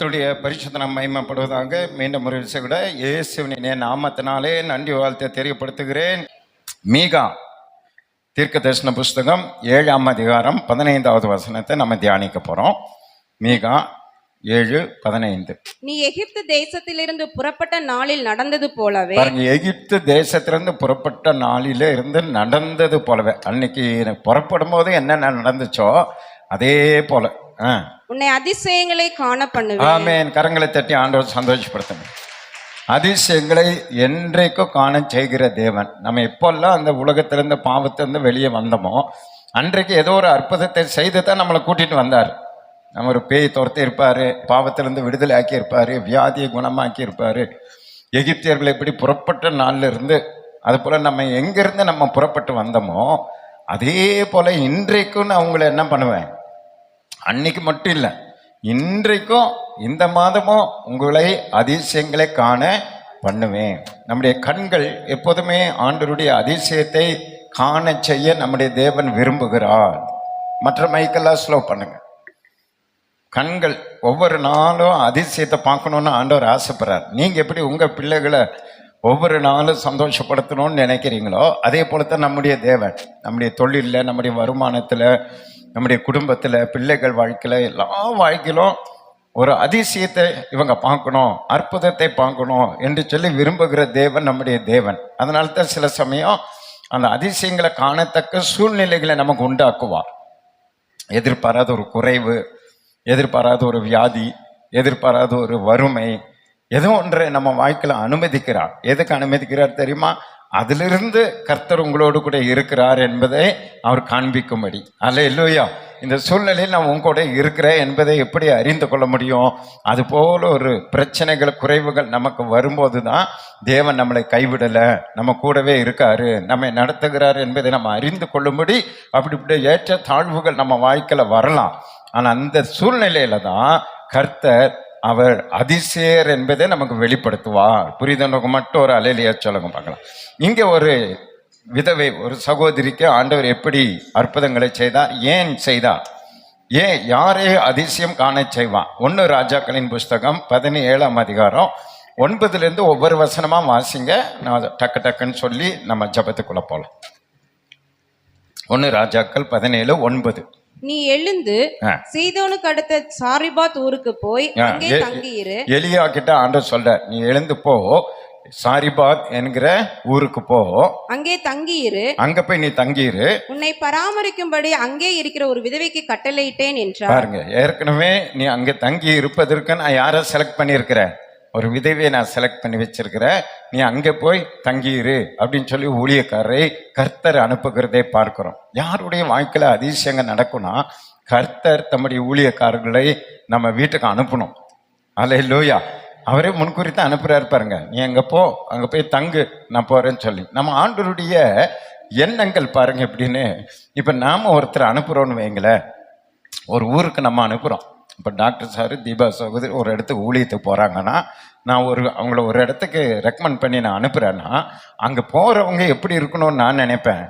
கர்த்தருடைய பரிசுத்த நாம் மகிமைப்படுவதாக. மீண்டும் ஒரு விஷயம் கூட இயேசுவின் நாமத்தினாலே நன்றி வாழ்த்தை தெரியப்படுத்துகிறேன். மீகா தீர்க்க தரிசன புஸ்தகம் 7ஆம் அதிகாரம் 15வது வசனத்தை நம்ம தியானிக்க போறோம். மீகா 7:15. நீ எகிப்து தேசத்திலிருந்து புறப்பட்ட நாளில் நடந்தது போலவே. எகிப்து தேசத்திலிருந்து புறப்பட்ட நாளிலே இருந்து நடந்தது போலவே. அன்னைக்கு புறப்படும் போது என்னென்ன நடந்துச்சோ அதே போல உன்னை அதிசயங்களை காண பண்ணுவேன். ஆமென். கரங்களை தட்டி ஆண்டவர் சந்தோஷப்படுத்துங்க. அதிசயங்களை என்றைக்கும் காண செய்கிற தேவன். நம்ம எப்போல்லாம் அந்த உலகத்திலிருந்து பாவத்திலிருந்து வெளியே வந்தோமோ அன்றைக்கு ஏதோ ஒரு அற்புதத்தை செய்து தான் நம்மளை கூட்டிட்டு வந்தார். நம்ம ஒரு பேய் துரத்தி இருப்பாரு, பாவத்திலிருந்து விடுதலை ஆக்கி இருப்பாரு, வியாதியை குணமாக்கி இருப்பாரு. எகிப்தியர்கள் எப்படி புறப்பட்ட நாள்ல இருந்து அது போல நம்ம எங்கிருந்து நம்ம புறப்பட்டு வந்தோமோ அதே போல இன்றைக்கும் நான் உங்களை என்ன பண்ணுவேன், அன்னைக்கு மட்டும் இல்லை இன்றைக்கும் இந்த மாதமும் உங்களை அதிசயங்களை காண பண்ணுவேன். நம்முடைய கண்கள் எப்போதுமே ஆண்டவருடைய அதிசயத்தை காண செய்ய நம்முடைய தேவன் விரும்புகிறார். மற்ற மைக்கெல்லாம் ஸ்லோ பண்ணுங்க. கண்கள் ஒவ்வொரு நாளும் அதிசயத்தை பார்க்கணுன்னு ஆண்டவர் ஆசைப்படுறார். நீங்க எப்படி உங்க பிள்ளைகளை ஒவ்வொரு நாளும் சந்தோஷப்படுத்தணும்னு நினைக்கிறீங்களோ அதே போலத்தான் நம்முடைய தேவன் நம்முடைய தொழிலில், நம்முடைய வருமானத்தில், நம்முடைய குடும்பத்தில், பிள்ளைகள் வாழ்க்கையில், எல்லா வாழ்க்கையிலும் ஒரு அதிசயத்தை இவங்க பார்க்கணும், அற்புதத்தை பார்க்கணும் என்று சொல்லி விரும்புகிற தேவன் நம்முடைய தேவன். அதனால தான் சில சமயம் அந்த அதிசயங்களை காணத்தக்க சூழ்நிலைகளை நமக்கு உண்டாக்குவார். எதிர்பாராத ஒரு குறைவு, எதிர்பாராத ஒரு வியாதி, எதிர்பாராத ஒரு வறுமை, ஏதோ ஒன்றை நம்ம வாழ்க்கையில் அனுமதிக்கிறார். எதுக்கு அனுமதிக்கிறார் தெரியுமா? அதிலிருந்து கர்த்தர் உங்களோடு கூட இருக்கிறார் என்பதை அவர் காண்பிக்கும்படி. அல்லேலூயா. இந்த சூழ்நிலையில் நான் உங்க கூட இருக்கிறேன் என்பதை எப்படி அறிந்து கொள்ள முடியும்? அது போல ஒரு பிரச்சனைகள், குறைவுகள் நமக்கு வரும்போது தான் தேவன் நம்மளை கைவிடலை, நம்ம கூடவே இருக்காரு, நம்மை நடத்துகிறார் என்பதை நம்ம அறிந்து கொள்ளும்படி அப்படி ஏற்ற தாழ்வுகள் நம்ம வாழ்க்கையில் வரலாம். ஆனால் அந்த சூழ்நிலையில தான் கர்த்தர் அவர் அதிசயர் என்பதை நமக்கு வெளிப்படுத்துவார். புரிதனுக்கு மட்டும் ஒரு அலையிலையா சொல்லுங்க பார்க்கலாம். இங்க ஒரு விதவை, ஒரு சகோதரிக்கு ஆண்டவர் எப்படி அற்புதங்களை செய்தார், ஏன் செய்தார், ஏன் யாரே அதிசயம் காண செய்வான். 1 ராஜாக்களின் புஸ்தகம் 17ஆம் அதிகாரம் 9லேருந்து ஒவ்வொரு வசனமா வாசிங்க. நான் டக்கு டக்குன்னு சொல்லி நம்ம ஜபத்துக்குள்ள போலாம். 1 ராஜாக்கள் 17:9. நீ எழுந்து சீதோனுக்கு அடுத்த சாரிபாத் ஊருக்கு போய் அங்கே தங்கியிரு. எலியா கிட்ட ஆண்டவர் சொல்ற, நீ எழுந்து போ, சாரிபாத் என்கிற ஊருக்கு போ, அங்கே தங்கியிரு, அங்க போய் நீ தங்கியிரு, உன்னை பராமரிக்கும்படி அங்கே இருக்கிற ஒரு விதவைக்கு கட்டளையிட்டேன் என்றார். பாருங்க, ஏற்கனவே நீ அங்க தங்கி இருப்பதற்கு நான் யாரை செலக்ட் பண்ணியிருக்கிறேன், ஒரு விதவையை நான் செலக்ட் பண்ணி வச்சிருக்கிறேன், நீ அங்கே போய் தங்கியிரு அப்படின்னு சொல்லி ஊழியக்காரரை கர்த்தர் அனுப்புகிறதை பார்க்கிறோம். யாருடைய வாழ்க்கையில அதிசயங்கள் நடக்கும்னா கர்த்தர் தம்முடைய ஊழியக்காரர்களை நம்ம வீட்டுக்கு அனுப்பணும். அல்லேலூயா. அவரே முன்குறித்து அனுப்புறாரு. பாருங்க, நீ அங்க போ, அங்க போய் தங்கு, நான் போறேன்னு சொல்லி. நம்ம ஆண்டவருடைய எண்ணங்கள் பாருங்க எப்படின்னு. இப்ப நாம ஒருத்தர் அனுப்புறோம்னு வைங்களேன், ஒரு ஊருக்கு நம்ம அனுப்புறோம். இப்போ டாக்டர் சார், தீபா சகோதரி ஒரு இடத்துக்கு ஊழியத்துக்கு போகிறாங்கன்னா, நான் அவங்கள ஒரு இடத்துக்கு ரெக்கமெண்ட் பண்ணி நான் அனுப்புகிறேன்னா அங்கே போகிறவங்க எப்படி இருக்கணும்னு நான் நினைப்பேன்.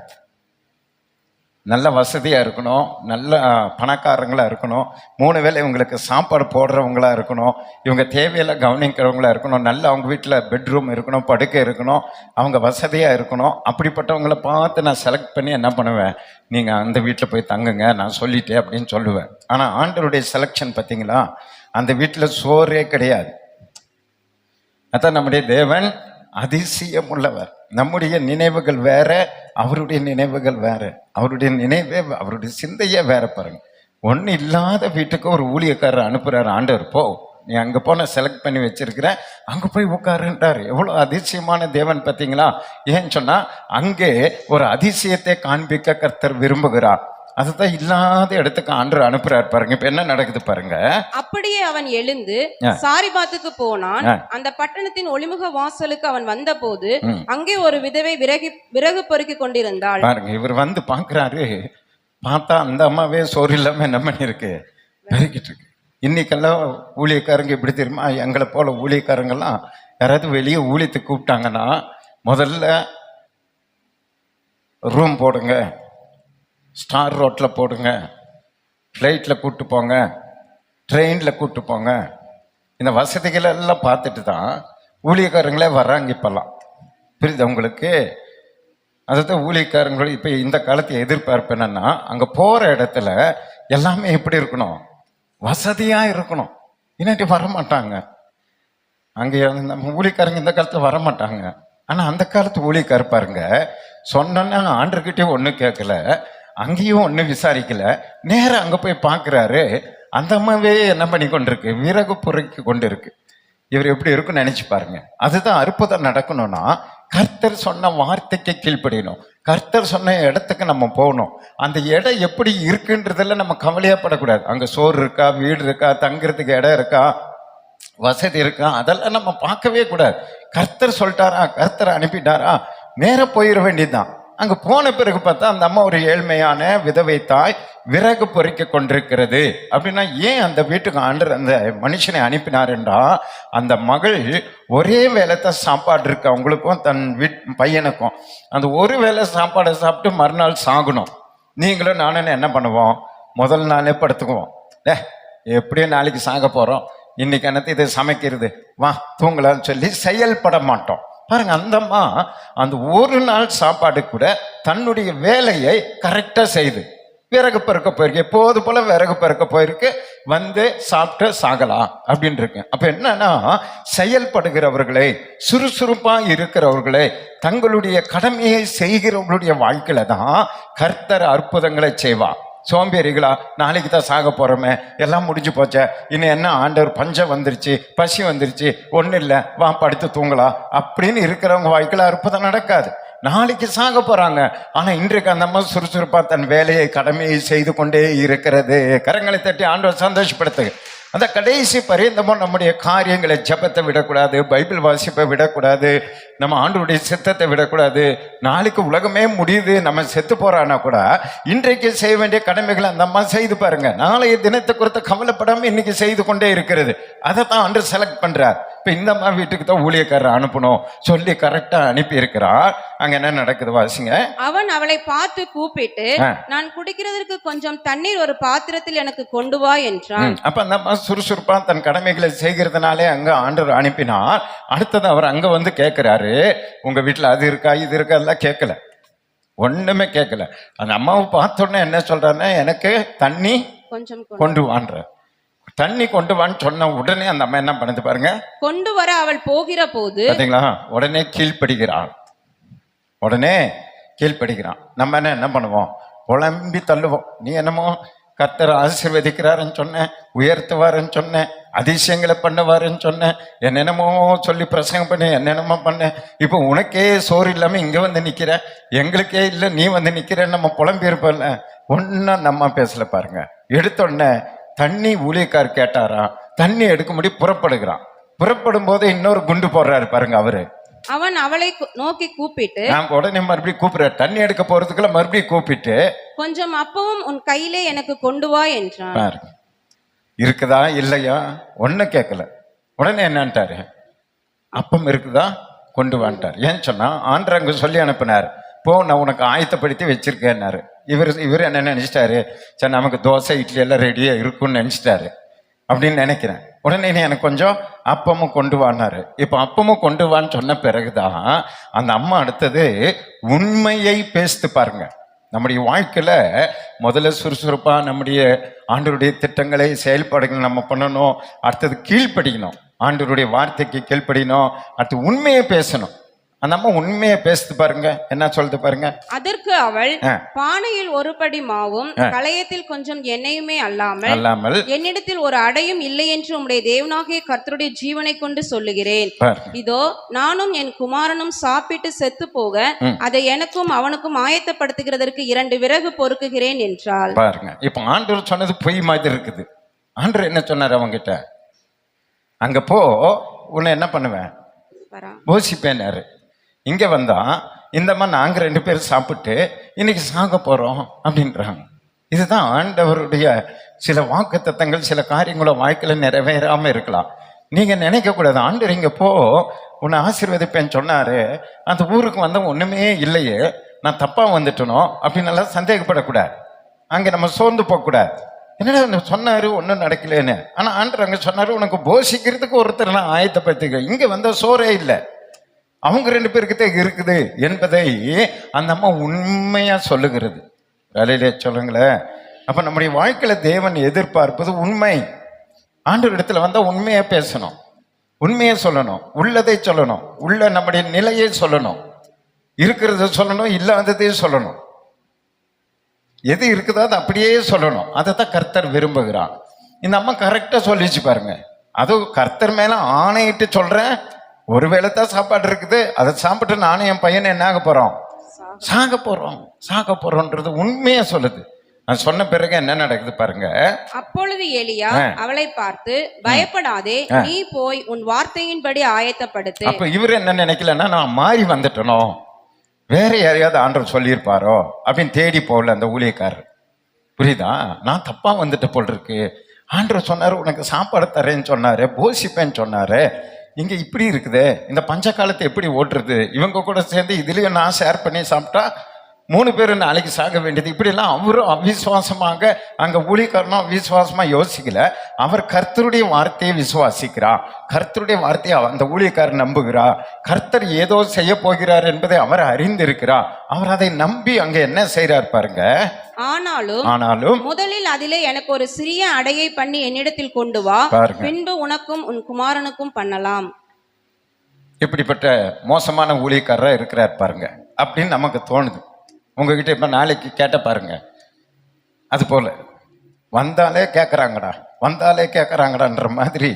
நல்ல வசதியாக இருக்கணும், நல்ல பணக்காரங்களாக இருக்கணும், 3 வேளை இவங்களுக்கு சாப்பாடு போடுறவங்களா இருக்கணும், இவங்க தேவையெல்லாம் கவனிக்கிறவங்களா இருக்கணும், நல்ல அவங்க வீட்டில் பெட்ரூம் இருக்கணும், படுக்கை இருக்கணும், அவங்க வசதியாக இருக்கணும். அப்படிப்பட்டவங்களை பார்த்து நான் செலக்ட் பண்ணி என்ன பண்ணுவேன், நீங்கள் அந்த வீட்டில் போய் தங்குங்க, நான் சொல்லிட்டேன் அப்படின்னு சொல்லுவேன். ஆனால் ஆண்டவருடைய செலெக்ஷன் பார்த்தீங்களா, அந்த வீட்டில் சோறே கிடையாது. அதான் நம்முடைய தேவன் அதிசயம் உள்ளவர். நம்முடைய நினைவுகள் வேற, அவருடைய நினைவுகள் வேற. அவருடைய நினைவே, அவருடைய சிந்தையே வேற. பாருங்க, ஒன்றும் இல்லாத வீட்டுக்கு ஒரு ஊழியக்காரர் அனுப்புறாரு ஆண்டவர். போ, நீ அங்கே போன செலக்ட் பண்ணி வச்சிருக்கிறேன், அங்கே போய் உட்காருன்றார். எவ்வளோ அதிசயமான தேவன் பார்த்தீங்களா? ஏன்னு சொன்னா அங்கே ஒரு அதிசயத்தை காண்பிக்க கர்த்தர் விரும்புகிறார். அதுதான் இல்லாத இடத்துக்கு ஆண்டவர் அனுப்புறாரு. பாருங்க, இப்ப என்ன நடக்குது பாருங்க. அப்படியே அவன் எழுந்து சாரிபாத்துக்கு போனான். அந்த பட்டணத்தின் ஒளிமுக வாசலுக்கு அவன் வந்த போது அங்கே ஒரு விதவை விறகு பொறுக்கி கொண்டிருந்தாள். பாருங்க, இவர் வந்து பாக்குறாரு. பார்த்தா அந்த அம்மாவே சோறு இல்லாம என்ன பண்ணிருக்கு, பெருக்கிட்டு இருக்கு. இன்னைக்கெல்லாம் ஊழியக்காரங்க இப்படி தெரியுமா, எங்களை போல ஊழியக்காரங்கெல்லாம் யாராவது வெளியே ஊழியத்துக்கு கூப்பிட்டாங்கன்னா முதல்ல ரூம் போடுங்க, ஸ்டார் ரோட்டில் போடுங்க, ஃப்ளைட்டில் கூப்பிட்டு போங்க, ட்ரெயினில் கூப்பிட்டு போங்க, இந்த வசதிகளை எல்லாம் பார்த்துட்டு தான் ஊழியக்காரங்களே வர்றாங்க இப்பெல்லாம். புரியுது உங்களுக்கு? அதாவது ஊழியக்காரங்களும் இப்போ இந்த காலத்து எதிர்பார்ப்பு என்னன்னா, அங்கே போகிற இடத்துல எல்லாமே எப்படி இருக்கணும்? வசதியாக இருக்கணும். இன்னாட்டி வரமாட்டாங்க. அங்கே நம்ம ஊழியக்காரங்க இந்த காலத்தில் வரமாட்டாங்க. ஆனால் அந்த காலத்து ஊழியக்கார பாருங்க, சொன்னா ஆண்டர்கிட்டயும் ஒன்றும் கேட்கல, அங்கேயும் ஒன்றும் விசாரிக்கல, நேராக அங்கே போய் பார்க்குறாரு. அந்த அம்மாவே என்ன பண்ணி கொண்டிருக்கு? விறகு பொறுக்கி கொண்டு இருக்கு. இவர் எப்படி இருக்குன்னு நினைச்சு பாருங்க. அதுதான் அற்புதம் நடக்கணும்னா கர்த்தர் சொன்ன வார்த்தைக்கு கீழ்ப்படியணும். கர்த்தர் சொன்ன இடத்துக்கு நம்ம போகணும். அந்த இடம் எப்படி இருக்குன்றதுல நம்ம கவலையப்படக்கூடாது. அங்கே சோறு இருக்கா, வீடு இருக்கா, தங்குறதுக்கு இடம் இருக்கா, வசதி இருக்கா, அதெல்லாம் நம்ம பார்க்கவே கூடாது. கர்த்தர் சொல்லிட்டாரா, கர்த்தர் அனுப்பிட்டாரா, நேர போயிட வேண்டியதுதான். அங்க போன பிறகு பார்த்தா அந்த அம்மா ஒரு ஏழ்மையான விதவை தாய், விறகு பொறிக்க கொண்டிருக்கிறது. அப்படின்னா ஏன் அந்த வீட்டுக்கு ஆண்டவர் அந்த மனுஷனை அனுப்பினாருன்றா, அந்த மகள் ஒரே வேளை தான் சாப்பாடு இருக்கு அவங்களுக்கும் தன் பையனுக்கும். அந்த ஒரு வேளை சாப்பாடை சாப்பிட்டு மறுநாள் சாகணும். நீங்களும் நானும் என்ன பண்ணுவோம்? முதல் நாளே படுத்துக்குவோம். எப்படியும் நாளைக்கு சாக போறோம், இன்னைக்கு என்னத்து இதை சமைக்கிறது, வா தூங்கலான்னு சொல்லி செயல்பட மாட்டோம். பாருங்க, அந்த அம்மா அந்த ஒரு நாள் சாப்பாடு கூட தன்னுடைய வேலையை கரெக்டா செய்து விறகு பறக்க போயிருக்கு. எப்போது போல விறகு பறக்க போயிருக்கு, வந்து சாப்பிட்டு சாகலாம் அப்படின்னு இருக்கு. அப்ப என்னன்னா, செயல்படுகிறவர்களே, சுறுசுறுப்பா இருக்கிறவர்களே, தங்களுடைய கடமையை செய்கிறவர்களுடைய வாழ்க்கையில தான் கர்த்தர் அற்புதங்களை செய்வார். சோம்பேறிகளா, நாளைக்கு தான் சாக போறோமே, எல்லாம் முடிஞ்சு போச்சே, இன்னும் என்ன ஆண்டவர் பஞ்சம் வந்துருச்சு, பசி வந்துருச்சு, ஒன்றும் இல்லை, வா படுத்து தூங்கலாம் அப்படின்னு இருக்கிறவங்க வாழ்க்கையில அற்புதம் நடக்காது. நாளைக்கு சாக போறாங்க. ஆனா இன்றைக்கு அந்த அம்மா சுறுசுறுப்பா தன் வேலையை கடமையை செய்து கொண்டே இருக்கிறது. கரங்களை தட்டி ஆண்டவர் சந்தோஷப்படுத்து. அந்த கடைசி பரியந்தமும் நம்முடைய காரியங்களை, ஜெபத்தை விடக்கூடாது, பைபிள் வாசிப்பை விடக்கூடாது, நம்ம ஆண்டவருடைய சித்தத்தை விடக்கூடாது. நாளைக்கு உலகமே முடியுது, நம்ம செத்து போறான்னா கூட இன்றைக்கு செய்ய வேண்டிய கடமைகளை அந்த அம்மா செய்து பாருங்க. நாளைய தினத்தை குறித்து கவலைப்படாம இன்னைக்கு செய்து கொண்டே இருக்கிறது. அதை தான் ஆண்டவர் செலக்ட் பண்றார். இப்ப இந்த அம்மா வீட்டுக்கு தான் ஊழியக்காரர் அனுப்பணும் சொல்லி கரெக்டா அனுப்பி இருக்கிறார். அங்க என்ன நடக்குது வாசிங்க. அவன் அவளை பார்த்து கூப்பிட்டு, நான் குடிக்கிறதற்கு கொஞ்சம் தண்ணீர் ஒரு பாத்திரத்தில் எனக்கு கொண்டு வா என்றான். அப்ப அந்த அம்மா சுறுசுறுப்பா தன் கடமைகளை செய்கிறதுனாலே அங்க ஆண்டவர் அனுப்பினார். அடுத்தது அவர் அங்க வந்து கேட்கிறாரு, உங்க வீட்டுல அது இருக்கா, இது இருக்கா, எல்லாம் கேட்கல, ஒண்ணுமே கேட்கல. அந்த அம்மாவை பார்த்தோன்னே என்ன சொல்றாருன்னா, எனக்கு தண்ணி கொஞ்சம் கொண்டு வான்ற. தண்ணி கொண்டு வான்னு சொன்ன உடனே அந்த அம்மா என்ன பண்ணுது பாருங்க. கொண்டு வர அவள் போகிற போது பாத்தீங்களா, உடனே கீழ்ப்படுகிறாள். உடனே கீழ்ப்படுகிறான். நம்ம என்ன பண்ணுவோம்? புலம்பி தள்ளுவோம். நீ என்னமோ கர்த்தர் ஆசீர்வதிக்கிறாருன்னு சொன்னேன், உயர்த்துவாருன்னு சொன்னேன், அதிசயங்களை பண்ணுவாருன்னு சொன்னேன், என்னென்னமோ சொல்லி பிரசங்கம் பண்ணி என்னென்னமோ பண்ணேன். இப்போ உனக்கே சோறு இல்லாம இங்க வந்து நிக்கிற, எங்களுக்கே இல்லை நீ வந்து நிக்கிறேன்னு நம்ம புலம்பி இருப்போம்ல. ஒன்னும் நம்ம பேசல பாருங்க. எடுத்தோடனே தண்ணி ஊழியக்கார் கேட்டாரா, தண்ணி எடுக்க முடியும் புறப்படுகிறான். புறப்படும் போது இன்னொரு குண்டு போடுறாரு பாருங்க அவரு. அவன் அவளை நோக்கி கூப்பிட்டு, நான் உடனே மறுபடியும் கூப்பிடுறாரு. தண்ணி எடுக்க போறதுக்குள்ள மறுபடியும் கூப்பிட்டு, கொஞ்சம் அப்பவும் உன் கையிலே எனக்கு கொண்டு வா என்றான். இருக்குதா இல்லையா ஒன்னும் கேட்கல. உடனே என்னன்ட்டாரு, அப்பம் இருக்குதா கொண்டு வான்ட்டார். ஏன்னு சொன்னா ஆண்டவர் அங்க சொல்லி அனுப்பினார், போ நான் உனக்கு ஆயத்தப்படுத்தி வச்சிருக்கேன்னாரு. இவர் என்ன நினைச்சிட்டாரு, சரி நமக்கு தோசை இட்லி எல்லாம் ரெடியா இருக்கும்னு நினைச்சிட்டாரு அப்படின்னு நினைக்கிறேன். உடனே எனக்கு கொஞ்சம் அப்பமும் கொண்டு வான்னாரு. இப்போ அப்பமும் கொண்டு வான்னு சொன்ன பிறகுதான் அந்த அம்மா அடுத்தது உண்மையை பேசிட்டு பாருங்க. நம்முடைய வாழ்க்கையில முதல்ல சுறுசுறுப்பா நம்முடைய ஆண்டவருடைய திட்டங்களை செயல்பாடுகள் நம்ம பண்ணணும். அடுத்தது கீழ்ப்படிக்கணும், ஆண்டவருடைய வார்த்தைக்கு கீழ்ப்படிக்கணும். அடுத்து உண்மையை பேசணும். அந்த அம்மா உண்மையை பேசுது பாருங்க, என்ன சொல்லுது பாருங்க. அதற்கு அவள், பானையில் ஒரு படி மாவும் களையத்தில் கொஞ்சம் எண்ணெயுமே அல்லாமல் என்னிடத்தில் ஒரு அடையும் இல்லை என்று உம்முடைய தேவனாகிய கர்த்தருடைய ஜீவனை கொண்டு சொல்லுகிறேன். இதோ நானும் என் குமாரனும் சாப்பிட்டு செத்து போக அதை எனக்கும் அவனுக்கும் ஆயத்தப்படுத்துகிறதற்கு 2 விறகு பொறுக்குகிறேன் என்றாள். பாருங்க, இப்ப ஆண்டவர் சொன்னது பொய் மாதிரி இருக்குது. ஆண்டவர் என்ன சொன்னார் அவங்கிட்ட, அங்க போ, உன்னை என்ன பண்ணுவேன், போசிப்பேனாரு. இங்க வந்தா இந்தம்மா நாங்க 2 பேரும் சாப்பிட்டு இன்னைக்கு சாக போறோம் அப்படின்றாங்க. இதுதான் ஆண்டவருடைய சில வாக்குத்தத்தங்கள். சில காரியங்களோ வாழ்க்கையில நிறைவேறாம இருக்கலாம். நீங்க நினைக்க கூடாது, ஆண்டவர் இங்க போ உன்னை ஆசீர்வதிப்பேன்னு சொன்னாரு, அந்த ஊருக்கு வந்த ஒண்ணுமே இல்லையே, நான் தப்பா வந்துட்டனோ அப்படின்னு எல்லாம் சந்தேகப்படக்கூடாது. அங்க நம்ம சோர்ந்து போகக்கூடாது. என்னடா சொன்னாரு ஒன்றும் நடக்கலன்னு. ஆனா ஆண்டவர் அங்க சொன்னாரு, உனக்கு போஷிக்கிறதுக்கு ஒருத்தர் நான் ஆயத்தப்படுத்திக்க. இங்க வந்த சோறே இல்லை, அவங்க 2 பேருக்குத்தே இருக்குது என்பதை அந்த அம்மா உண்மையா சொல்லுகிறது. வேலையிலே சொல்லுங்களேன். அப்ப நம்முடைய வாழ்க்கையில தேவன் எதிர்பார்ப்பது உண்மை. ஆண்டவர் இடத்துல வந்தா உண்மையா பேசணும், உண்மையை சொல்லணும், உள்ளதை சொல்லணும், உள்ள நம்முடைய நிலையை சொல்லணும், இருக்கிறத சொல்லணும், இல்லாததையும் சொல்லணும். எது இருக்குதோ அதை அப்படியே சொல்லணும். அதை தான் கர்த்தர் விரும்புகிறான். இந்த அம்மா கரெக்டா சொல்லிச்சு பாருங்க. அதுவும் கர்த்தர் மேல ஆணையிட்டு சொல்றேன், ஒருவேளை தான் சாப்பாடு இருக்குது, அதை சாப்பிட்டு நானும் என் பையனை என்ன ஆக போறோம், சாக போறோம்ன்றது உண்மையா சொல்லுது. அது சொன்ன பிறகு என்ன நடக்குது பாருங்க. அப்பொழுது எலியா அவளை பார்த்து, பயப்படாதே, நீ போய் உன் வார்த்தையின்படி ஆயத்தப்படுத்து. அப்ப இவர் என்ன நினைக்கலன்னா, நான் மாறி வந்துட்டனோ, வேற யாரையாவது ஆண்டவர் சொல்லியிருப்பாரோ அப்படின்னு தேடி போகல அந்த ஊழியக்காரர். புரியுதா? நான் தப்பா வந்துட்ட போல் இருக்கு. ஆண்டவர் சொன்னாரு, உனக்கு சாப்பாடு தரேன்னு சொன்னாரு, போஷிப்பேன்னு சொன்னாரு, இங்க இப்படி இருக்குதே, இந்த பஞ்ச காலத்தை எப்படி ஓட்டுறது? இவங்க கூட சேர்ந்து இதுலயும் நான் ஷேர் பண்ணி சாப்பிட்டா 3 பேரும் நாளைக்கு சாக வேண்டியது. இப்படிலாம் அவரும் அவிசுவாசமாக, அங்க ஊழியக்காரனும் அவிசுவாசமா யோசிக்கல. அவர் கர்த்தருடைய வார்த்தையை விசுவாசிக்கிறார், கர்த்தருடைய வார்த்தையை அந்த ஊழியக்காரர் நம்புகிறார். கர்த்தர் ஏதோ செய்ய போகிறார் என்பதை அவர் அறிந்திருக்கிறார். அவர் அதை நம்பி அங்க என்ன செய்யறார் பாருங்க. ஆனாலும் முதலில் அதிலே எனக்கு ஒரு சிறிய அடையை பண்ணி என்னிடத்தில் கொண்டு வா, பின்பு உனக்கும் உன் குமாரனுக்கும் பண்ணலாம். இப்படிப்பட்ட மோசமான ஊழியக்காரரா இருக்கிறார் பாருங்க அப்படின்னு நமக்கு தோணுது. உங்ககிட்ட இப்ப நாளைக்கு கேட்ட பாருங்க, அது போல வந்தாலே கேட்கறாங்கடான்ற மாதிரி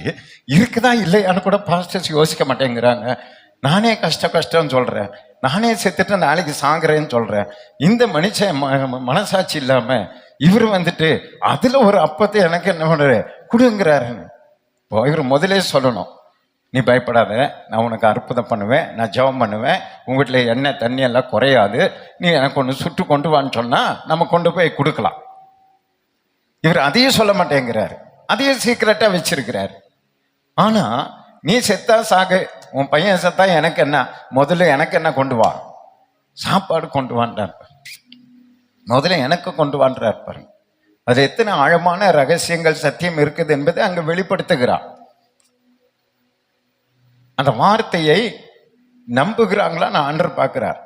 இருக்குதா இல்லையான்னு கூட பாஸ்டர்ஸ் யோசிக்க மாட்டேங்கிறாங்க. நானே கஷ்டம் சொல்றேன், நானே செத்துட்டு நாளைக்கு சாகுறேன்னு சொல்றேன். இந்த மனுஷன் மனசாட்சி இல்லாம இவர் வந்துட்டு அதுல ஒரு அப்பத்தை எனக்கு என்ன பண்ற கொடுங்கிறாருன்னு. இவர் முதலே சொல்லணும், நீ பயப்படாத, நான் உனக்கு அற்புதம் பண்ணுவேன், நான் ஜெபம் பண்ணுவேன், உங்க வீட்டில் எண்ணெய் தண்ணி எல்லாம் குறையாது, நீ எனக்கு ஒன்று சுட்டு கொண்டு வான்னு சொன்னா நம்ம கொண்டு போய் கொடுக்கலாம். இவர் அதையும் சொல்ல மாட்டேங்கிறாரு, அதையும் சீக்கிரட்டா வச்சிருக்கிறாரு. ஆனா நீ செத்தா சாகு, உன் பையன் செத்தா எனக்கு என்ன, முதல்ல எனக்கு என்ன கொண்டு வா, சாப்பாடு கொண்டு வான்றார். முதல்ல எனக்கு கொண்டு வான்றார் பாருங்க. அது எத்தனை ஆழமான ரகசியங்கள் சத்தியம் இருக்குது என்பதை அங்க வெளிப்படுத்துகிறார். அந்த வார்த்தையை நம்புகிறாங்களா நான் ஆண்டவர் பார்க்கிறார்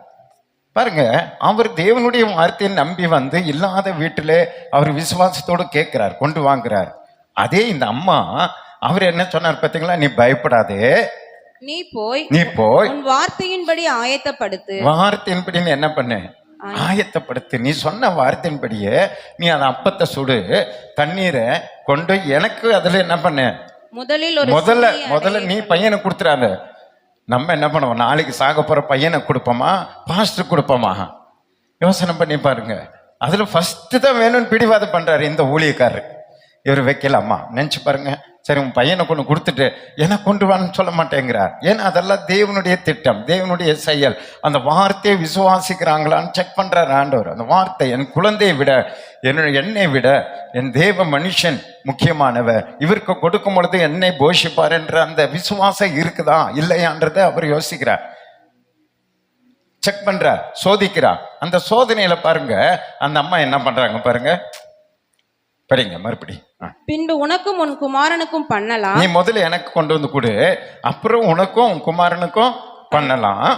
பாருங்க. அவர் தேவனுடைய வார்த்தையை நம்பி வந்து இல்லாத வீட்டிலே அவர் விசுவாசத்தோடு கேட்கிறார், கொண்டு வாங்குறார். அதே இந்த அம்மா அவர் என்ன சொன்னார் பார்த்தீங்களா, நீ பயப்படாதே, நீ போய் உன் வார்த்தையின்படி ஆயத்தப்படுத்து. வார்த்தையின்படி நீ என்ன பண்ணு, ஆயத்தப்படுத்து. நீ சொன்ன வார்த்தையின்படியே நீ அந்த அப்பத்தை சுடு, தண்ணீரை கொண்டு எனக்கு அதுல என்ன பண்ணு, முதல்ல நீ பையனை கொடுத்துறாங்க. நம்ம என்ன பண்ணுவோம், நாளைக்கு சாக போற பையனை கொடுப்போமா, பாஸ்டர் கொடுப்போமா? யோசனை பண்ணி பாருங்க. அதுல ஃபர்ஸ்ட் தான் வேணும்னு பிடிவாதம் பண்றாரு இந்த ஊழியக்காரர். இவர் வைக்கலாமா நினைச்சு பாருங்க. சரி, உன் பையனை கொண்டு கொடுத்துட்டு எனக்கு கொண்டு வான்னு சொல்ல மாட்டேங்கிறார். ஏன்னா அதெல்லாம் தேவனுடைய திட்டம், தேவனுடைய செயல். அந்த வார்த்தையை விசுவாசிக்கிறாங்களான்னு செக் பண்றாரு ஆண்டவர். அந்த வார்த்தை என் குழந்தையை விட, என்னை விட என் தேவ மனுஷன் முக்கியமானவர், இவருக்கு கொடுக்கும் பொழுது என்னை போஷிப்பார் என்ற அந்த விசுவாசம் இருக்குதா இல்லையான்றதை அவர் யோசிக்கிறார், செக் பண்றார், சோதிக்கிறார். அந்த சோதனையில பாருங்க அந்த அம்மா என்ன பண்றாங்க பாருங்க. மறுபடி பின்பு உனக்கும் உன் குமாரனுக்கும் பண்ணலாம். நீ முதல்ல எனக்கு கொண்டு வந்து கொடு, அப்புறம் உனக்கும் உன் குமாரனுக்கும் பண்ணலாம்.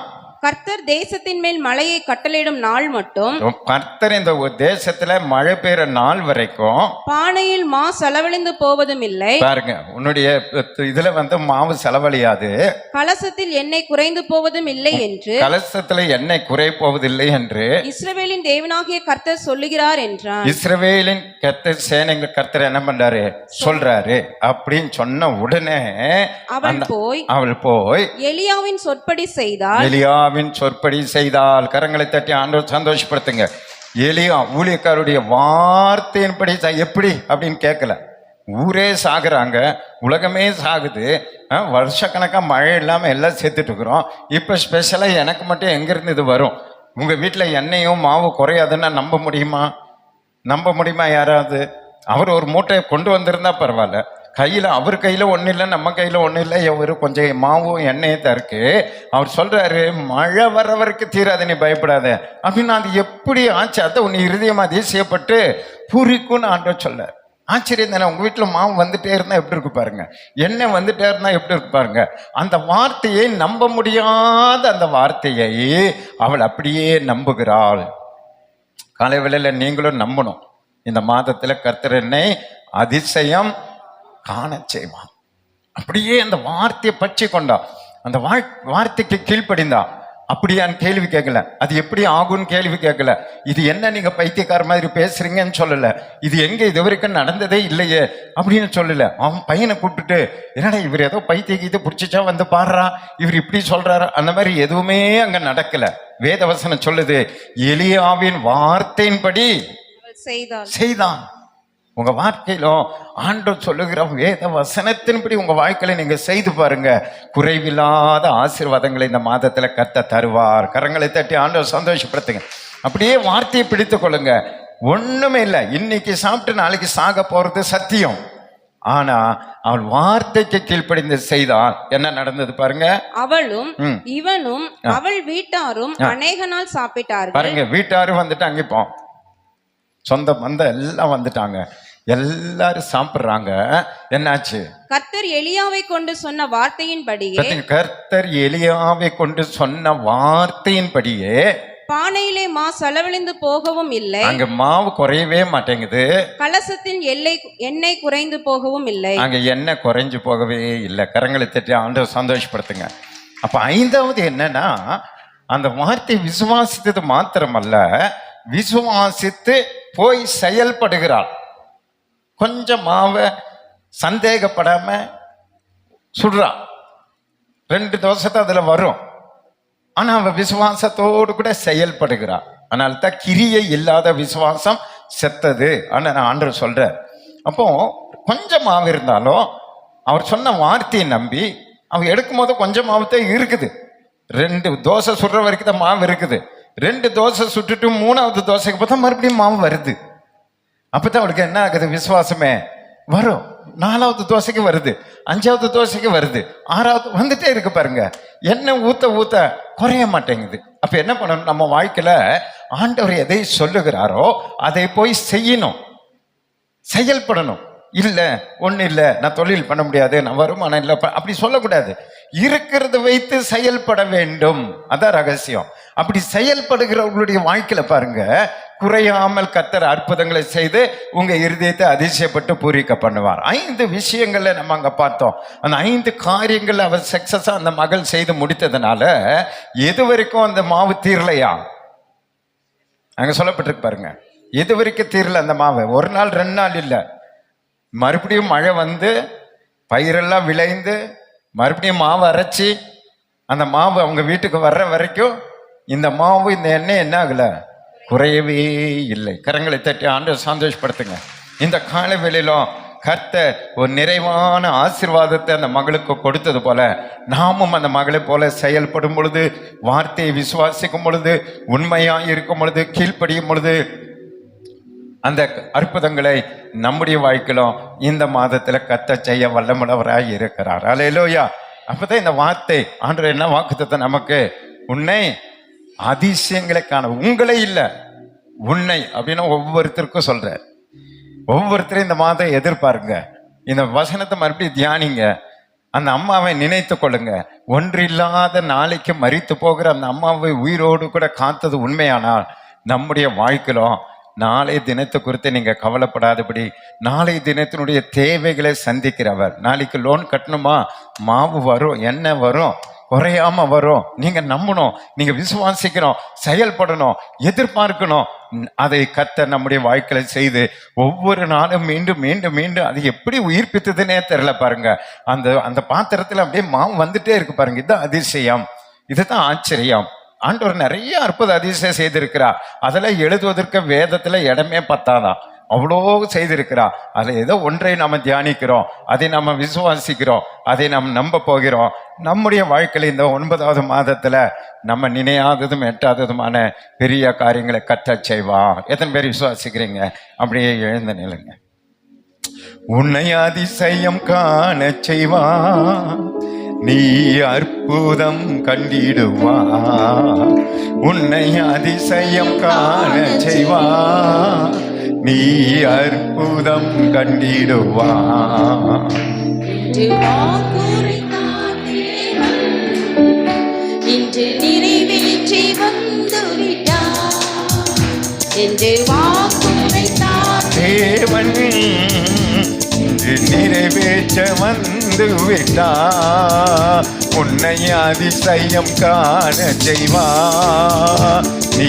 கர்த்தர் தேசத்தின் மேல் மழையை கட்டளையிடும் நாள் மட்டும், கர்த்தர் இந்த தேசத்துல மழை பெய்ற நாள் வரைக்கும் பானையில் மா செலவழிந்து போவதும் இல்லை. பாருங்க, உன்னுடைய இதுல வந்து மாவு செலவழியாது, கலசத்தில் எண்ணெய் குறைந்து போவதும் இல்லை என்று, கலசத்துல எண்ணெய் குறை போவதில்லை என்று இஸ்ரவேலின் தேவனாகிய கர்த்தர் சொல்லுகிறார் என்றான். இஸ்ரவேலின் கர்த்தர் சேனைங்க கர்த்தர் என்ன பண்றாரு சொல்றாரு அப்படின்னு சொன்ன உடனே அவள் போய் எலியாவின் சொற்படி செய்தாள். சொற்படி செய்தால் கரங்களை தட்டி ஆண்டவர் சந்தோஷப்படுத்துங்க. எலியா ஊழியக்காருடைய வார்த்தையின்படி எப்படி அப்படின்னு கேட்கல. ஊரே சாகுறாங்க, உலகமே சாகுது, வருஷக்கணக்கா மழை இல்லாம எல்லாம் சேர்த்துட்டு இருக்கிறோம். இப்ப ஸ்பெஷலா எனக்கு மட்டும் எங்க இருந்து இது வரும்? உங்க வீட்டுல எண்ணெயும் மாவு குறையாதுன்னா நம்ப முடியுமா யாராவது? அவர் ஒரு மூட்டையை கொண்டு வந்திருந்தா பரவாயில்ல, அவர் கையில ஒன்றும் இல்லை, நம்ம கையில ஒன்றும் இல்லை, ஒரு கொஞ்சம் மாவும் எண்ணெயும் தான் இருக்கு. அவர் சொல்றாரு, மழை வர வரைக்கும் தீராத, நீ பயப்படாத அப்படின்னு. அது எப்படி ஆச்சு? அதை உன்னை இருதயம் அதிசயப்பட்டு பூரிக்கும்னு ஆண்டவர் சொல்ல. ஆச்சரியம் தானே. உங்க வீட்டுல மாவு வந்துட்டே இருந்தா எப்படி இருக்கு பாருங்க, எண்ணெய் வந்துட்டே இருந்தா எப்படி இருக்கு பாருங்க. அந்த வார்த்தையை நம்ப முடியாத அந்த வார்த்தையை அவள் அப்படியே நம்புகிறாள். காலை வேளையில நீங்களும் நம்பணும். இந்த மாதத்துல கர்த்தர் என்னை அதிசயம் காண செய்வான். அப்படியே அந்த வார்த்தையை பற்றி கொண்டா, அந்த வார்த்தைக்கு கீழ்ப்படிந்தா. அப்படியான்னு கேள்வி கேட்கல, அது எப்படி ஆகும்னு கேள்வி கேட்கல, இது என்ன நீங்க பைத்தியக்கார மாதிரி பேசுறீங்கன்னு சொல்லல, இது எங்க இது வரைக்கும் நடந்ததே இல்லையே அப்படின்னு சொல்லல. அவன் பையனை கூப்பிட்டுட்டு, என்னடா இவர் ஏதோ பைத்திய கீதை பிடிச்சிச்சா வந்து பாடுறா, இவர் இப்படி சொல்றாரு, அந்த மாதிரி எதுவுமே அங்க நடக்கல. வேதவசனம் சொல்லுது, எலியாவின் வார்த்தையின்படி செய்தான். உங்க வாழ்க்கையிலும் ஆண்டவர் சொல்லுகிற வேத வசனத்தின்படி உங்க வாழ்க்கையில நீங்க செய்து பாருங்க, குறைவில்லாத ஆசீர்வாதங்களை இந்த மாதத்துல கர்த்தர் தருவார். கரங்களை தட்டி ஆண்டவர் சந்தோஷப்படுத்துங்க. அப்படியே வார்த்தையை பிடித்து கொள்ளுங்க. ஒண்ணுமே இல்லை, இன்னைக்கு சாப்பிட்டு நாளைக்கு சாக போறது சத்தியம். ஆனா அவள் வார்த்தைக்கு கீழ்ப்படிந்து செய்தால் என்ன நடந்தது பாருங்க. அவளும் இவனும் அவள் வீட்டாரும் அநேக நாள் சாப்பிட்டார்கள். பாருங்க, வீட்டாரும் வந்துட்டாங்க, இப்போ சொந்த பந்த எல்லாம் வந்துட்டாங்க, எல்லாரும் சாப்பிடுறாங்க. என்னாச்சு? கர்த்தர் எலியாவை கொண்டு சொன்ன வார்த்தையின்படியே, கர்த்தர் எலியாவை கொண்டு சொன்ன வார்த்தையின்படியே பானையிலே மா செலவழிந்து போகவும் இல்லை, அங்க மாவு குறையவே மாட்டேங்குது, கலசத்தின் எண்ணெய் குறைந்து போகவும் இல்லை, அங்க எண்ணெய் குறைஞ்சு போகவே இல்லை. கரங்களை தட்டி ஆண்டவர் சந்தோஷப்படுத்துங்க. அப்ப ஐந்தாவது என்னன்னா, அந்த வார்த்தை விசுவாசித்தது மாத்திரமல்ல, விசுவாசித்து போய் செயல்படுகிறாள். கொஞ்சம் மாவை சந்தேகப்படாம சுடுறா, 2 தோசை தான் அதுல வரும். ஆனா அவ விசுவாசத்தோடு கூட செயல்படுகிறா. அதனால தான் கிரியை இல்லாத விசுவாசம் செத்தது நான் ஆண்டவர் சொல்றார். அப்போ கொஞ்சம் மாவு இருந்தாலும் அவர் சொன்ன வார்த்தையை நம்பி அவ எடுக்கும் போது கொஞ்சம் மாவு தான் இருக்குது. 2 தோசை சுடுற வரைக்கும் தான் மாவு இருக்குது. 2 தோசை சுட்டுட்டு 3வது தோசைக்கு பார்த்தா மறுபடியும் மாவு வருது. அப்பதான் அவளுக்கு என்ன ஆகுது? விசுவாசமே வரும். 4வது தோசைக்கு வருது, 5வது தோசைக்கு வருது, 6வது வந்துட்டே இருக்கு பாருங்க. எண்ணெய் ஊத்த ஊத்த குறைய மாட்டேங்குது. அப்ப என்ன பண்ணணும்? நம்ம வாழ்க்கையில ஆண்டவர் எதை சொல்லுகிறாரோ அதை போய் செய்யணும், செயல்படணும். இல்ல ஒண்ணு இல்ல, நான் தொழில் பண்ண முடியாது, நான் வருமானம் இல்லை, அப்படி சொல்லக்கூடாது. இருக்கிறத வைத்து செயல்பட வேண்டும். அதான் ரகசியம். அப்படி செயல்படுகிறவர்களுடைய வாழ்க்கையில பாருங்க, குறையாமல் கர்த்தர் அற்புதங்களை செய்து உங்க இருதயத்தை அதிசயப்பட்டு பூரிக்க பண்ணுவார். 5 விஷயங்கள்ல நம்ம அங்க பார்த்தோம். அந்த 5 காரியங்கள் அவர் சக்சஸா அந்த மகள் செய்து முடித்ததுனால எது வரைக்கும் அந்த மாவு தீரலையா? அங்க சொல்லப்பட்டிருக்கு பாருங்க, எது வரைக்கும் தீரல அந்த மாவு? 1 நாள் 2 நாள் இல்ல, மறுபடியும் மழை வந்து பயிரெல்லாம் விளைந்து மறுபடியும் மாவு அரைச்சி அந்த மாவு அவங்க வீட்டுக்கு வர்ற வரைக்கும் இந்த மாவு இந்த எண்ணெய் என்ன ஆகல? குறையவே இல்லை. கரங்களை தட்டி ஆண்டவர் சந்தோஷப்படுத்துங்க. இந்த கால வேளையிலும் கர்த்தர் ஒரு நிறைவான ஆசீர்வாதத்தை அந்த மகளுக்கு கொடுத்தது போல நாமும் அந்த மகளை போல செயல்படும் பொழுது, வார்த்தையை விசுவாசிக்கும் பொழுது, உண்மையாக இருக்கும் பொழுது, கீழ்ப்படியும் பொழுது அந்த அற்புதங்களை நம்முடைய வாழ்க்கையிலும் இந்த மாதத்துல கர்த்தர் செய்ய வல்லமுள்ளவராய் இருக்கிறார். அல்லேலூயா. அப்பதான் இந்த வார்த்தை ஆண்டவர் என்ன வாக்குத்தத்தை நமக்கு, உன்னை அதிசயங்களை காண, உங்களை இல்ல உன்னை அப்படின்னு ஒவ்வொருத்தருக்கும் சொல்ற. ஒவ்வொருத்தரும் இந்த மாதம் எதிர்பாருங்க, இந்த வசனத்தை மறுபடியும் தியானிங்க, அந்த அம்மாவை நினைத்து கொள்ளுங்க. ஒன்றில்லாத நாளைக்கு மரித்து போகிற அந்த அம்மாவை உயிரோடு கூட காத்தது உண்மையானால் நம்முடைய வாழ்க்கையிலும் நாளைய தினத்தை குறித்து நீங்க கவலைப்படாதபடி நாளைய தினத்தினுடைய தேவைகளை சந்திக்கிறவர். நாளைக்கு லோன் கட்டணுமா? மாவு வரும், எண்ணெய் வரும், குறையாம வரும். நீங்க நம்பணும், நீங்க விசுவாசிக்கணும், செயல்படணும், எதிர்பார்க்கணும். அதை கர்த்தர் நம்முடைய வாழ்க்கையில செய்து ஒவ்வொரு நாளும் மீண்டும் மீண்டும் மீண்டும் அது எப்படி உயிர்ப்பித்ததுன்னே தெரியல பாருங்க. அந்த பாத்திரத்துல அப்படியே மாவு வந்துட்டே இருக்கு பாருங்க. இதுதான் அதிசயம், இதுதான் ஆச்சரியம். ஆண்டவர் நிறைய அற்புத அதிசயம் செய்திருக்கிறார். அதெல்லாம் எழுதுவதற்கு வேதத்துல இடமே பத்தாதான், அவ்வளோ செய்திருக்கிறார். அதில் ஏதோ ஒன்றை நம்ம தியானிக்கிறோம், அதை நம்ம விசுவாசிக்கிறோம், அதை நாம் நம்ப போகிறோம். நம்முடைய வாழ்க்கையில் இந்த 9வது மாதத்துல நம்ம நினையாததும் எட்டாததுமான பெரிய காரியங்களை கர்த்தர் செய்வான். எத்தனை பேர் விசுவாசிக்கிறீங்க? அப்படியே எழுந்த நிலைங்க. உன்னை அதிசயம் காண செய்வான், நீ அற்புதம் கண்டிடுவா. உன்னை அதிசயம் காண செய்வா, நீ அற்புதம் கண்டிடுவாய். இன்று வாக்குரைத்தார் தேவன், இன்று நிறைவேற்றி வந்துவிட்டார். என்று வாக்குரைத்தார் தேவன், இன்று நிறைவேற்ற வந்து விட்டார். உன்னை அதிசயம் காண செய்வார். நீ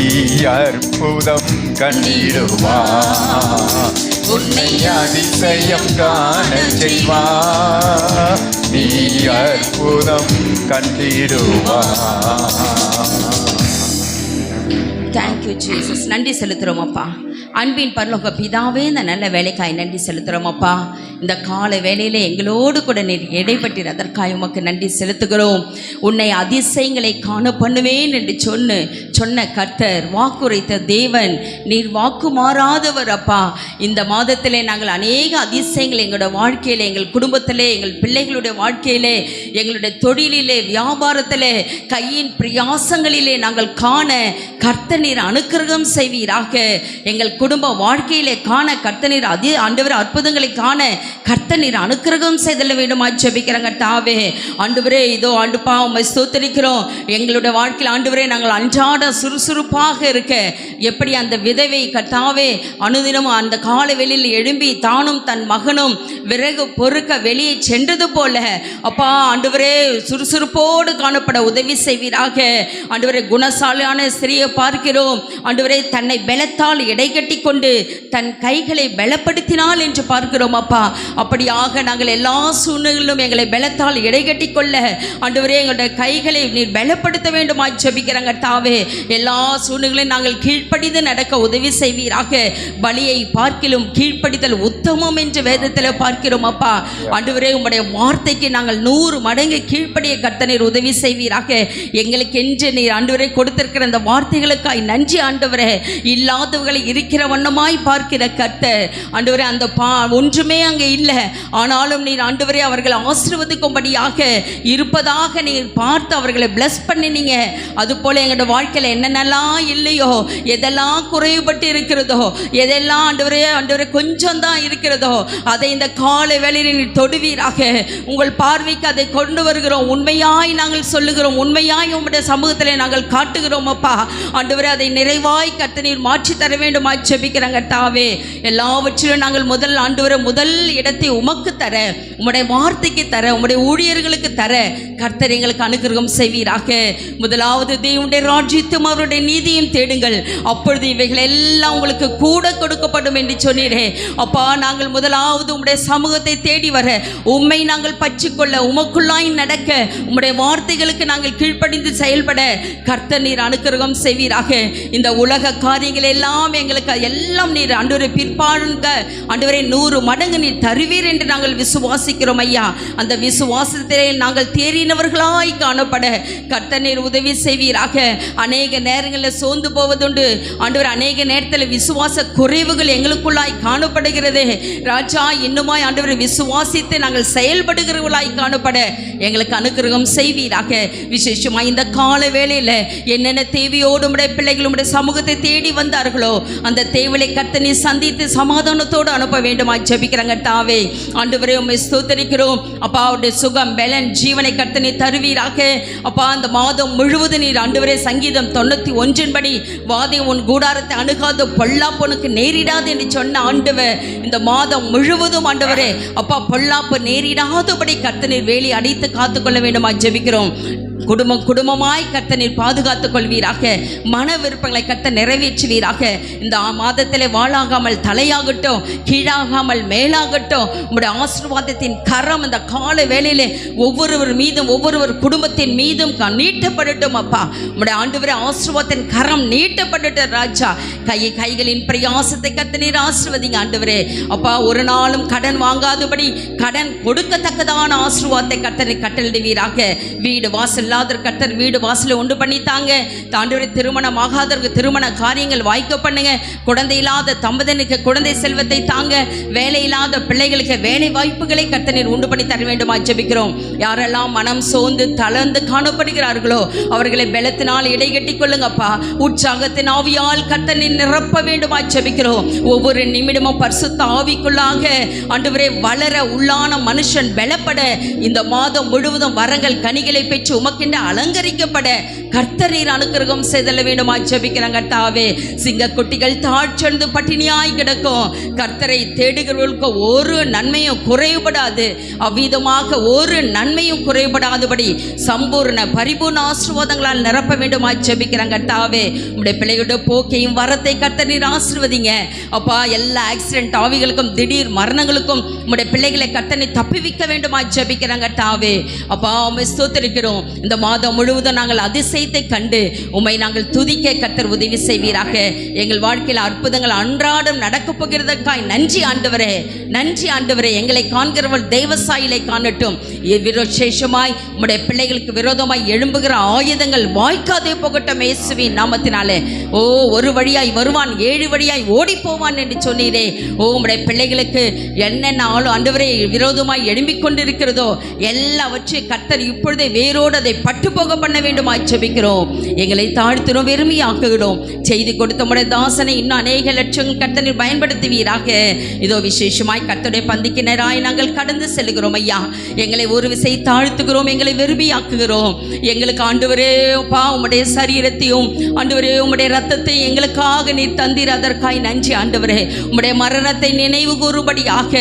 அற்புதம் கண்டிடுவார். உன்னை அதிசயம் காண செய்வார். நீ அற்புதம் கண்டிடுவார். Thank you Jesus. நன்றி செலுத்துகிறோம் அப்பா. அன்பின் பரலோக பிதாவே, இந்த நல்ல வேலைக்காய் நன்றி செலுத்துகிறோம் அப்பா. இந்த கால வேலையில் எங்களோடு கூட நீர் இடைப்பட்டீர், அதற்காக உமக்கு நன்றி செலுத்துகிறோம். உன்னை அதிசயங்களை காண பண்ணுவேன் என்று சொன்ன கர்த்தர், வாக்குரைத்த தேவன், நீர் வாக்கு மாறாதவர் அப்பா. இந்த மாதத்திலே நாங்கள் அநேக அதிசயங்கள் எங்களோட வாழ்க்கையில், எங்கள் குடும்பத்திலே, எங்கள் பிள்ளைகளுடைய வாழ்க்கையிலே, எங்களுடைய தொழிலிலே, வியாபாரத்திலே, கையின் பிரயாசங்களிலே நாங்கள் காண கர்த்தர் நீர் அனுக்கிரகம் செய்வீராக. எங்கள் குடும்ப வாழ்க்கையிலே காண கர்த்தர் நீர் ஆண்டவர் அற்புதங்களை காண கர்த்தர் நீர் அனுக்கிரகம் செய்தல வேண்டுமா ஜெபிக்கிறேங்க தாவே. ஆண்டவரே, இதோ ஆண்டுப்பா உம்மை ஸ்தோத்திரிக்கிறோம். எங்களுடைய வாழ்க்கையில் ஆண்டவரே நாங்கள் அன்றாட சுறுசுறுப்பாக இருக்க, எப்படி அந்த விதவை கர்த்தாவே அனுதினமும் அந்த கால வெளியில் எழும்பி தானும் தன் மகனும் விறகு பொறுக்க வெளியே சென்றது போல அப்பா ஆண்டவரே சுறுசுறுப்போடு காணப்பட உதவி செய்வீராக. ஆண்டவரே, குணசாலியான ஸ்திரியை பார்க்கிறோம் ஆண்டவரே, தன்னை பலத்தால் இடைகட்டி கொண்டு தன் கைகளை பலப்படுத்தினாள் என்று பார்க்கிறோம் அப்பா. அப்படியாக நாங்கள் எல்லா சூழ்நிலையிலும் எங்களை பலத்தால் இடைகட்டி கொள்ள ஆண்டவரே எங்களுடைய கைகளை நீர் பலப்படுத்த வேண்டுமா ஜெபிக்கிறங்க தாவே. எல்லா சூழ்நிலையும் நாங்கள் கீழ்ப்படிந்து நடக்க உதவி செய்வீராக. பலியை பார்க்கிலும் கீழ்ப்படிதல் உத்தமம் என்று வேதத்தில் பார்க்கிறோம் அப்பா. ஆண்டவரே, உம்முடைய வார்த்தைக்கு நாங்கள் 100 மடங்கு கீழ்ப்படிய கர்த்தர் உதவி செய்வீராக. எங்களுக்கு என்று நீர் ஆண்டவரே கொடுத்திருக்கிற அந்த வார்த்தைகளுக்காய் நன்றி ஆண்டவரே. இல்லாதவர்களை இருக்கிற வண்ணமாய் பார்க்கிற கர்த்தர் ஆண்டவரே, அந்த ஒன்றுமே அங்கே இல்லை, ஆனாலும் நீர் ஆண்டவரே அவர்களை ஆசீர்வதிக்கும்படியாக இருப்பதாக நீர் பார்த்து அவர்களை பிளஸ் பண்ணினீங்க. அதுபோல எங்களோட வாழ்க்கையில் என்னென்னலாம் இல்லையோ, எதெல்லாம் குறைவுபட்டு இருக்கிறதோ, எதெல்லாம் ஆண்டவரே கொஞ்சம் தான் இருக்கிறதோ, அதை இந்த காலை வேளையில் நீர் தொடுவீராக. உங்கள் பார்வைக்கு அதை கொண்டு வருகிறோம். உண்மையாய் நாங்கள் சொல்லுகிறோம், உண்மையாய் உம்முடைய சமூகத்தில் நாங்கள் காட்டுகிறோம் அப்பா. ஆண்டவரே, அதை நிறைவாய் கர்த்தர் நீர் மாற்றி தர வேண்டுமா ஜெபிக்கிறங்க தாவே. எல்லாவற்றிலும் நாங்கள் ஆண்டவரே முதல் இடத்தை உமக்கு தர, உம்முடைய வார்த்தைக்கு தர, உம்முடைய ஊழியர்களுக்கு தர கர்த்தர் எங்களுக்கு அனுகிரகம் செய்வீராக. முதலாவது தேவனுடைய ராஜ்யத்தையும் அவருடைய நீதியும் தேடுங்கள், அப்பொழுது இவைகள் எல்லாம் உங்களுக்கு கூட கொடுக்கப்படும் என்று சொன்னீரே அப்பா. நாங்கள் முதலாவது உம்முடைய சமூகத்தை தேடி வர, உம்மை நாங்கள் பற்றிக்கொள்ள, உமக்குள்ளாய் நடக்க, உம்முடைய வார்த்தைகளுக்கு நாங்கள் கீழ்ப்படிந்து செயல்பட கர்த்தர் நீர் அனுகிரகம் செய்வீராக. இந்த உலக காரியங்கள் எல்லாம் எங்களுக்கு எல்லாம் நீர் ஆண்டவரே பிற்பாடுங்க ஆண்டவரே 100 மடங்கு நீர் தருவீர் என்று நாங்கள் விசுவாசிக்கிறோம் ஐயா. அந்த விசுவாசத்திலே நாங்கள் தேறினவர்களாய் காணப்பட கர்த்தர் நீர் உதவி செய்வீராக. அநேக நேரங்களில் சோர்ந்து போவதுண்டு ஆண்டவர், அநேக நேரத்தில் விசுவாச குறைவுகள் எங்களுக்குள்ளாய் காணப்படுகிறது ராஜா. இன்னுமாய் ஆண்டவர் விசுவாசித்து நாங்கள் செயல்படுகிறவர்களாய் காணப்பட எங்களுக்கு அனுகிரகம் செய்வீராக. விசேஷமாக இந்த கால வேளையில் என்னென்ன தேவையோடு உடைய பிள்ளைகள் உடைய சமூகத்தை தேடி வந்தார்களோ அந்த தேவையை கர்த்தர் நீர் சந்தித்து சமாதானத்தோடு அனுப்ப வேண்டுமா ஜெபிக்கிறங்க தாவே. ஆண்டவரே, உம்மை ஸ்தோத்திரிக்கிறோம் அப்பா. அவருடைய சுகம் பலன் ஜீவனை கர்த்தர் நீர் தருவீராக அப்பா. அந்த மாதம் முழுவதும் நீர் ஆண்டவரே சங்கீதம் 91 படி வாதை உன் கூடாரத்தை அணுகாத பொல்லாப்புனுக்கு நேரிடாது என்று சொன்ன ஆண்டவர், இந்த மாதம் முழுவதும் ஆண்டவரே அப்பா பொல்லாப்பு நேரிடாதபடி கர்த்தர் நீர் வேலி அடைத்து காத்துக்கொள்ள வேண்டுமா ஜெபிக்கிறோம். குடும்பமாய் கர்த்தர் நீர் பாதுகாத்துக் கொள்வீராக. மன விருப்பங்களை கர்த்தர் நிறைவேற்றுவீராக. இந்த மாதத்திலே வாழாகாமல் தலையாகட்டும், கீழாகாமல் மேலாகட்டும். உம்முடைய ஆசீர்வாதத்தின் கரம் இந்த கால வேளையிலே ஒவ்வொருவர் மீதும், ஒவ்வொருவர் குடும்பத்தின் மீதும் நீட்டப்படட்டும் அப்பா. உம்முடைய ஆண்டவரே ஆசீர்வாதத்தின் கரம் நீட்டப்படட்டும் ராஜா. கைகளின் பிரயாசத்தை கர்த்தர் நீர் ஆசீர்வதிங்க ஆண்டவரே அப்பா. ஒரு நாளும் கடன் வாங்காதபடி கடன் கொடுக்கத்தக்கதான ஆசீர்வாதத்தை கர்த்தர் கட்டளிடுவீராக. வீடு வாசல் இல்லாத கர்த்தர் வீடு வாசலை உண்டு பண்ணித்தாங்க. ஆண்டவரே திருமணம் ஆகாதவருக்கு திருமண காரியங்கள் வாய்க்க பண்ணுங்க. குழந்தை இல்லாத தம்பதியனுக்கு குழந்தை செல்வத்தை தாங்க. வேலை இல்லாத பிள்ளைகளுக்கு வேலை வாய்ப்புகளை கர்த்தர் உண்டு பண்ணி தர வேண்டுமா ஜெபிக்கிறோம். யாரெல்லாம் மனம் சோர்ந்து தளர்ந்து காணப்படுகிறார்களோ அவர்களை பலத்தினால் இடைகட்டி கொள்ளுங்கப்பா. உற்சாகத்தின் ஆவியால் கர்த்தரை நிரப்ப வேண்டுமா ஜெபிக்கிறோம். ஒவ்வொரு நிமிடமும் பரிசுத்த ஆவிக்குள்ளாக ஆண்டவரே வளர உள்ளான மனுஷன் பலப்பட இந்த மாதம் முழுவதும் வரங்கள் கனிகளை பெற்று உமக்கென்று அலங்கரிக்கப்பட கர்த்தரீர் அனுக்கிரகம் செய்தல வேண்டுமா ஜெபிக்கிறாங்க. கர்த்தாவே சிங்க குட்டிகள் தாழ்ச்சொந்து பட்டினியாய் கிடக்கும். கர்த்தரை தேடுகிறவர்களுக்கு ஒரு நன்மையும் குறைபடாது. அவ்விதமாக ஒரு நன்மையும் குறைபடாதபடி சம்பூர்ண பரிபூர்ண ஆசீர்வாதங்களால் நிரப்ப வேண்டுமா ஜெபிக்கிறாங்க. கர்த்தாவே உம்முடைய பிள்ளைகளுடைய போக்கையும் வரத்தை கர்த்தரீர் ஆசீர்வதிங்க அப்பா. எல்லா ஆக்சிடென்ட் ஆவிகளுக்கும் திடீர் மரணங்களுக்கும் உம்முடைய பிள்ளைகளை கர்த்தனை தப்பிவிக்க வேண்டுமா ஜெபிக்கிறாங்க. கர்த்தாவே அப்பா உம்மை ஸ்தோத்திரிக்கிறோம். இந்த மாதம் முழுவதும் நாங்கள் அதிசயத்தை கண்டு உம்மை நாங்கள் துதிக்க கர்த்தர் உதவி செய்வீராக. எங்கள் வாழ்க்கையில் அற்புதங்கள் அன்றாடம் நடக்கப் போகிறதற்காய் நன்றி ஆண்டவரே, நன்றி ஆண்டவரே. எங்களை காண்கிறவள் தெய்வ சாயலை காணட்டும். விரோஷேஷமாய் உம்முடைய பிள்ளைகளுக்கு விரோதமாய் எழும்புகிற ஆயுதங்கள் வாய்க்காதே போகட்டும் இயேசுவின் நாமத்தினாலே. ஓ ஒரு வழியாய் வருவான் 7 வழியாய் ஓடி போவான் என்று சொன்னீரே. ஓ உம்முடைய பிள்ளைகளுக்கு என்னென்ன ஆண்டவரே விரோதமாய் எழும்பிக் கொண்டிருக்கிறதோ எல்லாவற்றையும் கர்த்தர் இப்பொழுதே வேரோடு அதை பட்டு போக பண்ண வேண்டுமா ஜெபிக்கிறோம். எங்களை தாழ்த்தினோம், வெறுமையாக்குகிறோம். செய்தி கொடுத்த உம்முடைய தாசனை இன்னும் அநேக லட்சங்கள் கர்த்தரில் பயன்படுத்துவீராக. இதோ விசேஷமாய் கர்த்தருடைய பந்திக்கு நேராய் நாங்கள் கடந்து செல்கிறோம் ஐயா. எங்களை ஒரு விசை தாழ்த்துகிறோம், எங்களை வெறுமையாக்குகிறோம். எங்களுக்கு ஆண்டவரே பா உம்முடைய சரீரத்தையும் ஆண்டவரே உம்முடைய ரத்தத்தை எங்களுக்காக நீர் தந்தீர். அதற்காய் நன்றி ஆண்டவரே. உம்முடைய மரணத்தை நினைவு கூறும்படியாக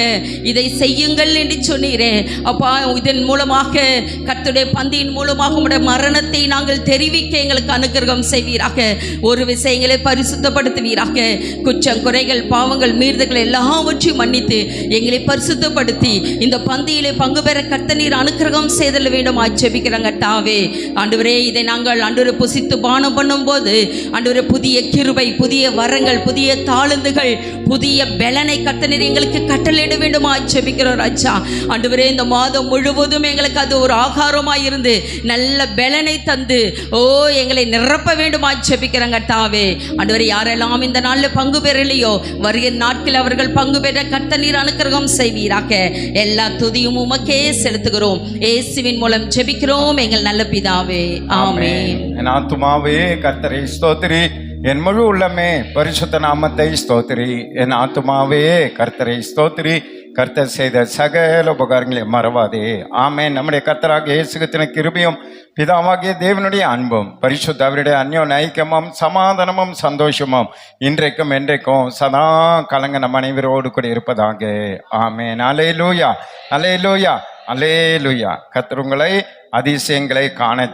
இதை செய்யுங்கள் என்று சொன்னீரே அப்பா. இதன் மூலமாக கர்த்தருடைய பந்தியின் மூலமாக உம்முடைய மரணத்தை நாங்கள் தெரிவிக்க எங்களுக்கு அனுக்கிரகம் செய்வீராக. ஒரு விஷயங்களை பரிசுத்தப்படுத்துவீராக. குற்றம் குறைகள் பாவங்கள் மீறுதல்கள் எல்லாவற்றையும் மன்னித்து எங்களை பரிசுத்தப்படுத்தி இந்த பந்தியிலே பங்கு பெற கர்த்தர் நீர் அனுக்கிரகம் செய்தல வேண்டும் ஜெபிக்கிறாங்க. தாவே ஆண்டவரே இதை நாங்கள் ஆண்டவரை புசித்து பானம் பண்ணும் போது ஆண்டவரே புதிய கிருபை, புதிய வரங்கள், புதிய தாளந்துகள், புதிய பலனை கர்த்தர் நீர் எங்களுக்கு கட்டளையிட வேண்டுமா ஜெபிக்கிறோம் ராஜா. ஆண்டவரே இந்த மாதம் முழுவதும் எங்களுக்கு அது ஒரு ஆகாரமாய் இருந்து நல்ல பலனை தந்து ஓ எங்களை நிரப்ப வேண்டுமா ஜெபிக்கிறாங்க. தாவே ஆண்டவரே யாரெல்லாம் இந்த நாளில் பங்கு பெறலையோ வருகிற நாட்கள் அவர்கள் பங்கு பெற கர்த்தர் நீர் அனுக்கிரகம் செய்வீராக. எல்லா துதியும் உமக்கே செலுத்துகிறோம். இயேசுவின் மூலம் ஜெபிக்கிறோம் எங்கள் நல்ல பிதாவே, ஆமென். என் ஆத்துமாவே கர்த்தரை ஸ்தோத்திரி, என் முழு உள்ளமே பரிசுத்த நாமத்தை ஸ்தோத்திரி. என் ஆத்துமாவே கர்த்தரை ஸ்தோத்திரி, கர்த்தர் செய்த சகல உபகாரங்களை மறவாதே. ஆமென். நம்முடைய கர்த்தராக இயேசு கிறிஸ்துவின் கிருபையும் பிதாவாகிய தேவனுடைய அன்பும் பரிசுத்த அவருடைய அந்யோன்ய ஐக்கியமும் சமாதானமும் சந்தோஷமும் இன்றைக்கும் என்றைக்கும் சதா கலங்க நம் அனைவரோடு கூட இருப்பதாக. ஆமென். அல்லேலூயா, அல்லேலூயா, அல்லேலூயா. கர்த்தர் உங்களை அதிசயங்களை காண